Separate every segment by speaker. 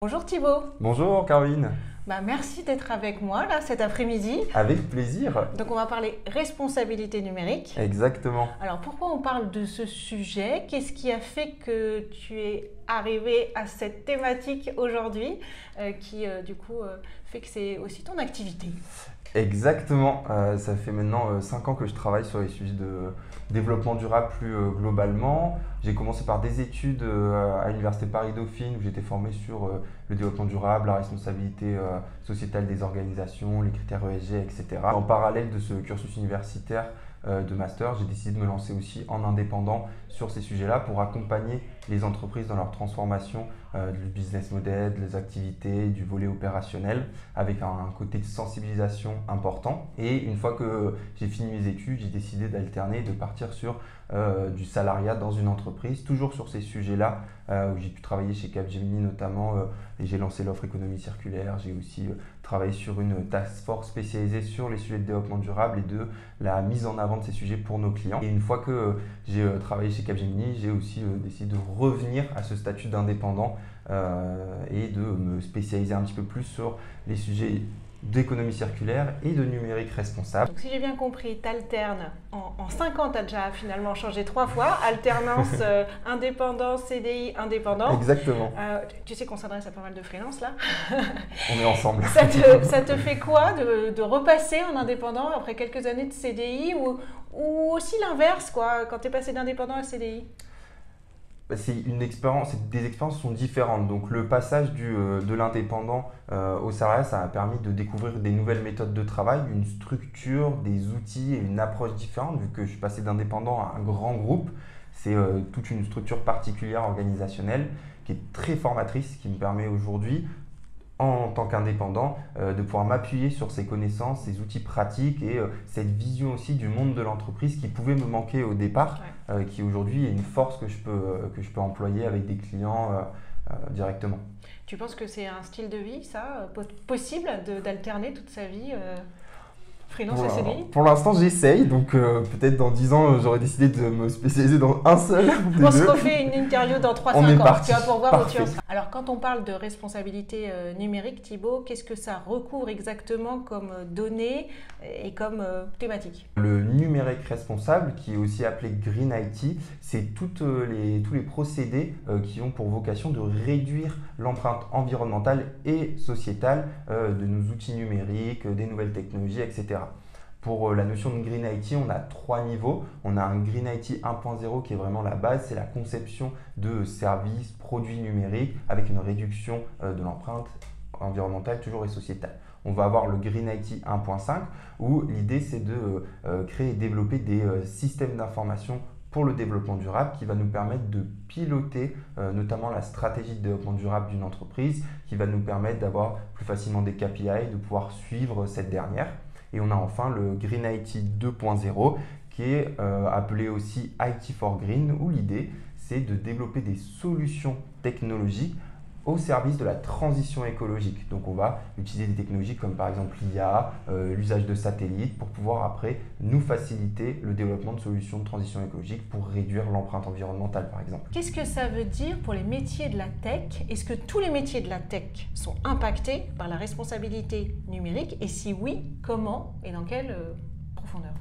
Speaker 1: Bonjour Thibaut.
Speaker 2: Bonjour Caroline.
Speaker 1: Merci d'être avec moi là cet après-midi.
Speaker 2: Avec plaisir.
Speaker 1: Donc on va parler responsabilité numérique.
Speaker 2: Exactement.
Speaker 1: Alors pourquoi on parle de ce sujet? Qu'est-ce qui a fait que tu es arrivé à cette thématique aujourd'hui qui du coup fait que c'est aussi ton activité?
Speaker 2: Exactement. Ça fait maintenant 5 ans que je travaille sur les sujets de développement durable plus globalement. J'ai commencé par des études à l'Université Paris-Dauphine où j'étais formé sur le développement durable, la responsabilité sociétale des organisations, les critères ESG, etc. En parallèle de ce cursus universitaire de master, j'ai décidé de me lancer aussi en indépendant sur ces sujets-là pour accompagner les entreprises dans leur transformation du business model, des activités, du volet opérationnel avec un côté de sensibilisation important. Et une fois que j'ai fini mes études, j'ai décidé d'alterner, de partir sur du salariat dans une entreprise, toujours sur ces sujets-là, où j'ai pu travailler chez Capgemini notamment, et j'ai lancé l'offre économie circulaire. J'ai aussi travaillé sur une task force spécialisée sur les sujets de développement durable et de la mise en avant de ces sujets pour nos clients. Et une fois que j'ai travaillé chez Capgemini, j'ai aussi décidé de revenir à ce statut d'indépendant et de me spécialiser un petit peu plus sur les sujets d'économie circulaire et de numérique responsable.
Speaker 1: Donc si j'ai bien compris, tu alternes. En 5 ans, tu as déjà finalement changé 3 fois. Alternance indépendant, CDI, indépendant.
Speaker 2: Exactement.
Speaker 1: Tu sais qu'on s'adresse à pas mal de freelance là.
Speaker 2: On est ensemble.
Speaker 1: Ça te fait quoi de repasser en indépendant après quelques années de CDI ou aussi l'inverse quoi, quand tu es passé d'indépendant à CDI?
Speaker 2: C'est une expérience, des expériences sont différentes. Donc le passage de l'indépendant au salariat, ça a permis de découvrir des nouvelles méthodes de travail, une structure, des outils et une approche différente. Vu que je suis passé d'indépendant à un grand groupe, c'est toute une structure particulière organisationnelle qui est très formatrice, qui me permet aujourd'hui en tant qu'indépendant, de pouvoir m'appuyer sur ces connaissances, ces outils pratiques et cette vision aussi du monde de l'entreprise qui pouvait me manquer au départ, qui aujourd'hui est une force que je peux employer avec des clients directement.
Speaker 1: Tu penses que c'est un style de vie, ça, possible d'alterner toute sa vie freelance et CDI?
Speaker 2: Pour l'instant, j'essaye, donc peut-être dans 10 ans, j'aurais décidé de me spécialiser dans un seul.
Speaker 1: On se refait une interview dans 3-5 ans, tu vas pour voir où tu en seras. Alors, quand on parle de responsabilité numérique, Thibaut, qu'est-ce que ça recouvre exactement comme données et comme thématique?
Speaker 2: Le numérique responsable, qui est aussi appelé Green IT, c'est tous les procédés qui ont pour vocation de réduire l'empreinte environnementale et sociétale de nos outils numériques, des nouvelles technologies, etc. Pour la notion de Green IT, on a 3 niveaux. On a un Green IT 1.0 qui est vraiment la base, c'est la conception de services, produits numériques avec une réduction de l'empreinte environnementale toujours et sociétale. On va avoir le Green IT 1.5 où l'idée c'est de créer et développer des systèmes d'information pour le développement durable qui va nous permettre de piloter notamment la stratégie de développement durable d'une entreprise, qui va nous permettre d'avoir plus facilement des KPI, de pouvoir suivre cette dernière. Et on a enfin le Green IT 2.0 qui est appelé aussi IT for Green, où l'idée c'est de développer des solutions technologiques au service de la transition écologique. Donc on va utiliser des technologies comme par exemple l'IA, l'usage de satellites pour pouvoir après nous faciliter le développement de solutions de transition écologique pour réduire l'empreinte environnementale par exemple.
Speaker 1: Qu'est-ce que ça veut dire pour les métiers de la tech? Est-ce que tous les métiers de la tech sont impactés par la responsabilité numérique? Et si oui, comment et dans quelle profondeur?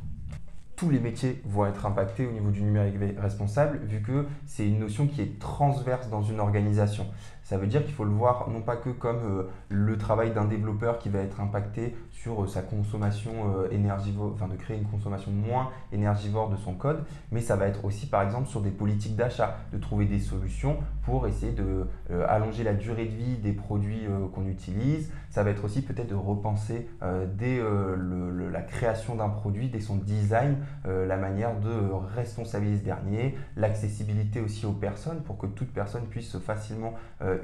Speaker 2: Tous les métiers vont être impactés au niveau du numérique responsable vu que c'est une notion qui est transverse dans une organisation. Ça veut dire qu'il faut le voir non pas que comme le travail d'un développeur qui va être impacté sur sa consommation énergivore, enfin de créer une consommation moins énergivore de son code, mais ça va être aussi par exemple sur des politiques d'achat, de trouver des solutions pour essayer de allonger la durée de vie des produits qu'on utilise. Ça va être aussi peut-être de repenser dès la création d'un produit, dès son design, la manière de responsabiliser ce dernier, l'accessibilité aussi aux personnes pour que toute personne puisse facilement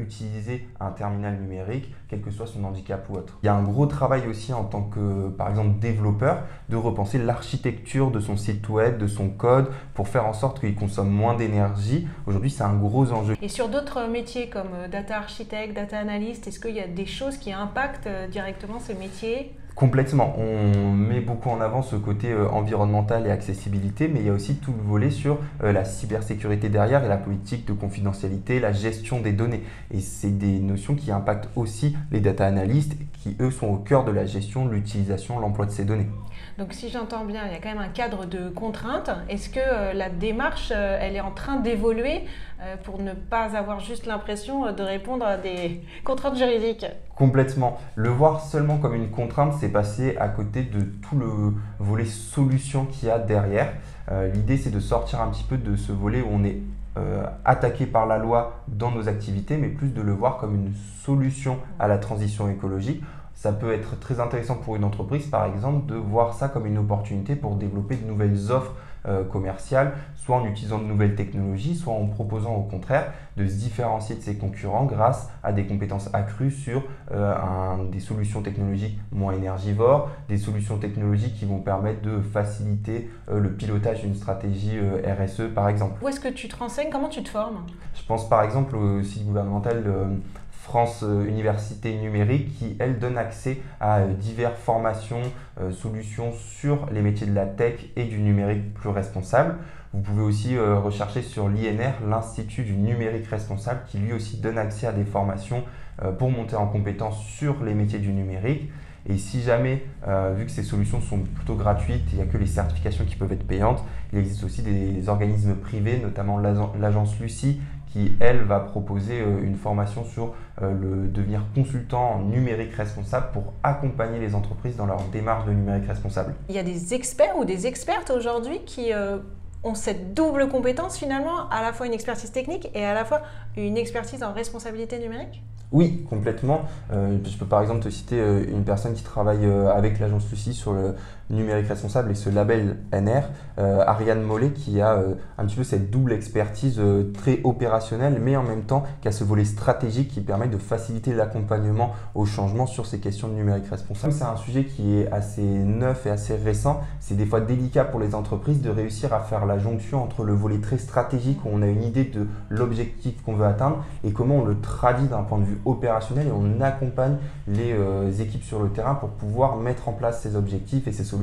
Speaker 2: utiliser un terminal numérique, quel que soit son handicap ou autre. Il y a un gros travail aussi en tant que, par exemple, développeur, de repenser l'architecture de son site web, de son code, pour faire en sorte qu'il consomme moins d'énergie. Aujourd'hui, c'est un gros enjeu.
Speaker 1: Et sur d'autres métiers comme data architecte, data analyst, est-ce qu'il y a des choses qui impactent directement ces métiers?
Speaker 2: Complètement. On met beaucoup en avant ce côté environnemental et accessibilité, mais il y a aussi tout le volet sur la cybersécurité derrière et la politique de confidentialité, la gestion des données. Et c'est des notions qui impactent aussi les data analystes qui, eux, sont au cœur de la gestion, l'utilisation, l'emploi de ces données.
Speaker 1: Donc si j'entends bien, il y a quand même un cadre de contraintes. Est-ce que la démarche, elle est en train d'évoluer pour ne pas avoir juste l'impression de répondre à des contraintes juridiques?
Speaker 2: Complètement. Le voir seulement comme une contrainte, c'est passer à côté de tout le volet solution qu'il y a derrière. L'idée, c'est de sortir un petit peu de ce volet où on est attaqué par la loi dans nos activités, mais plus de le voir comme une solution à la transition écologique. Ça peut être très intéressant pour une entreprise, par exemple, de voir ça comme une opportunité pour développer de nouvelles offres commerciales, soit en utilisant de nouvelles technologies, soit en proposant au contraire de se différencier de ses concurrents grâce à des compétences accrues sur des solutions technologiques moins énergivores, des solutions technologiques qui vont permettre de faciliter le pilotage d'une stratégie RSE, par exemple.
Speaker 1: Où est-ce que tu te renseignes? Comment tu te formes?
Speaker 2: Je pense par exemple au site gouvernemental France Université Numérique qui, elle, donne accès à diverses formations, solutions sur les métiers de la tech et du numérique plus responsable. Vous pouvez aussi rechercher sur l'INR, l'Institut du numérique responsable, qui lui aussi donne accès à des formations pour monter en compétences sur les métiers du numérique. Et si jamais, vu que ces solutions sont plutôt gratuites, il n'y a que les certifications qui peuvent être payantes, il existe aussi des organismes privés, notamment l'agence Lucie, qui, elle, va proposer une formation sur le devenir consultant en numérique responsable pour accompagner les entreprises dans leur démarche de numérique responsable.
Speaker 1: Il y a des experts ou des expertes aujourd'hui qui ont cette double compétence finalement, à la fois une expertise technique et à la fois une expertise en responsabilité numérique?
Speaker 2: Oui, complètement. Je peux par exemple te citer une personne qui travaille avec l'agence Lucie sur le numérique responsable et ce label NR, Ariane Mollet, qui a un petit peu cette double expertise très opérationnelle, mais en même temps qui a ce volet stratégique qui permet de faciliter l'accompagnement au changement sur ces questions de numérique responsable. C'est un sujet qui est assez neuf et assez récent. C'est des fois délicat pour les entreprises de réussir à faire la jonction entre le volet très stratégique où on a une idée de l'objectif qu'on veut atteindre et comment on le traduit d'un point de vue opérationnel et on accompagne les équipes sur le terrain pour pouvoir mettre en place ces objectifs et ces solutions.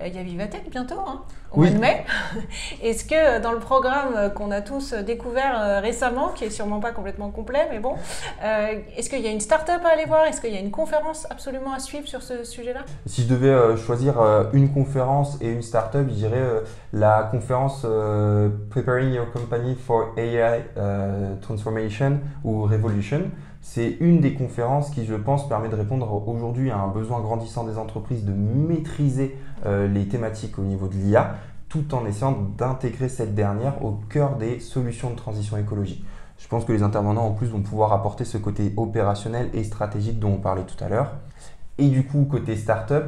Speaker 1: Il y a Vivatech bientôt, au mois de mai. Est-ce que dans le programme qu'on a tous découvert récemment, qui est sûrement pas complètement complet, mais bon, est-ce qu'il y a une start-up à aller voir? Est-ce qu'il y a une conférence absolument à suivre sur ce sujet-là?
Speaker 2: Si je devais choisir une conférence et une start-up, je dirais la conférence Preparing Your Company for AI Transformation ou Revolution. C'est une des conférences qui, je pense, permet de répondre aujourd'hui à un besoin grandissant des entreprises de maîtriser les thématiques au niveau de l'IA, tout en essayant d'intégrer cette dernière au cœur des solutions de transition écologique. Je pense que les intervenants, en plus, vont pouvoir apporter ce côté opérationnel et stratégique dont on parlait tout à l'heure. Et du coup, côté startup,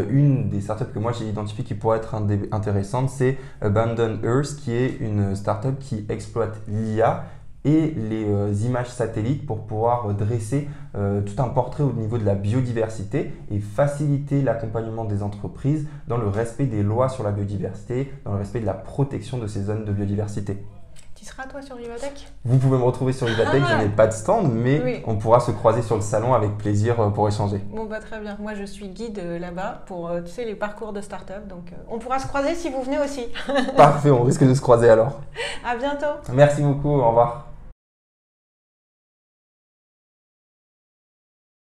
Speaker 2: une des startups que moi j'ai identifiées qui pourrait être intéressante, c'est Abandon Earth, qui est une startup qui exploite l'IA et les images satellites pour pouvoir dresser tout un portrait au niveau de la biodiversité et faciliter l'accompagnement des entreprises dans le respect des lois sur la biodiversité, dans le respect de la protection de ces zones de biodiversité.
Speaker 1: Tu seras toi sur Vivatech?
Speaker 2: Vous pouvez me retrouver sur Vivatech, je n'ai pas de stand, mais oui, on pourra se croiser sur le salon avec plaisir pour échanger.
Speaker 1: Bon bah très bien, moi je suis guide là-bas pour tu sais, les parcours de start-up, donc on pourra se croiser si vous venez aussi.
Speaker 2: Parfait, on risque de se croiser alors.
Speaker 1: À bientôt.
Speaker 2: Merci beaucoup, au revoir.